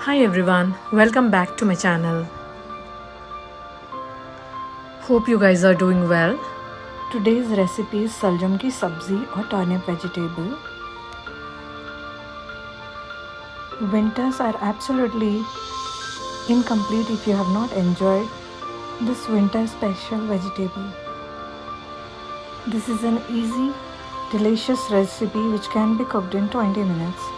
Hi everyone, welcome back to my channel. Hope you guys are doing well. Today's recipe is Shaljam ki sabji or turnip vegetable. Winters are absolutely incomplete if you have not enjoyed this winter special vegetable. This is an easy, delicious recipe which can be cooked in 20 minutes.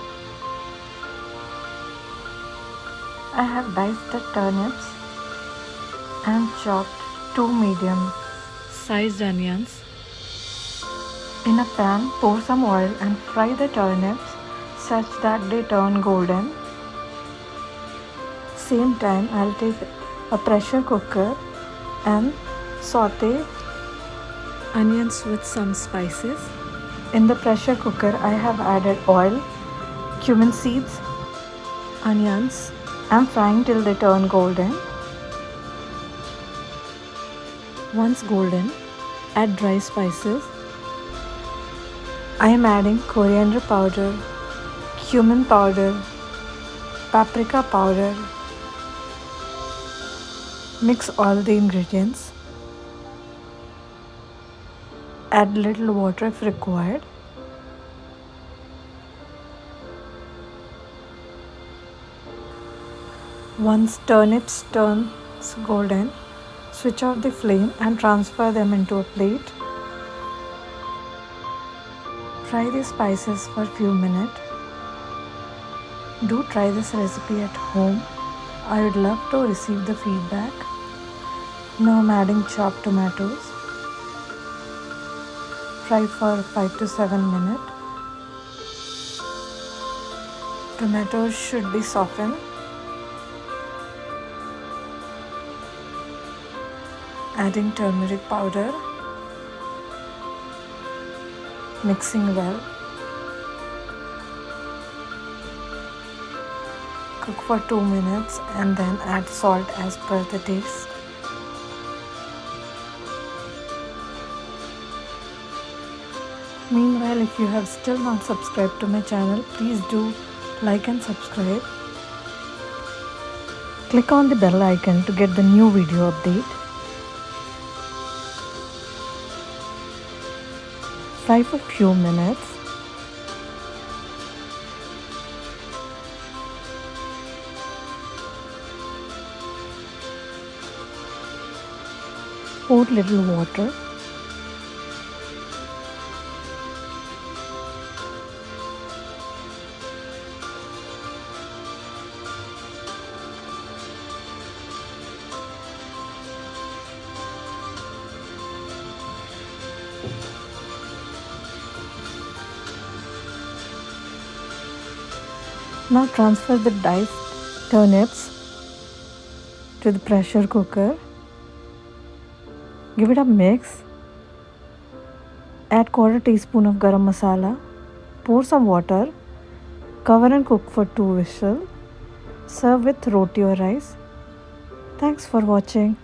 I have diced the turnips and chopped 2 medium sized onions. In a pan, pour some oil and fry the turnips such that they turn golden. Same time, I'll take a pressure cooker and saute onions with some spices. In the pressure cooker, I have added oil, cumin seeds, onions. I'm frying till they turn golden. Once golden, add dry spices. I am adding coriandre powder, cumin powder, paprika powder. Mix all the ingredients. Add little water if required. Once turnips turns golden, switch off the flame and transfer them into a plate. Fry the spices for a few minutes. Do try this recipe at home. I would love to receive the feedback. Now I'm adding chopped tomatoes. Fry for 5 to 7 minutes. Tomatoes should be softened. Adding turmeric powder, mixing well. Cook for 2 minutes and then add salt as per the taste. Meanwhile, if you have still not subscribed to my channel, please do like and subscribe. Click on the bell icon to get the new video update. Fry for a few minutes. Pour little water. Now transfer the diced turnips to the pressure cooker. Give it a mix. Add 1/4 teaspoon of garam masala. Pour some water. Cover and cook for 2 whistles. Serve with roti or rice. Thanks for watching.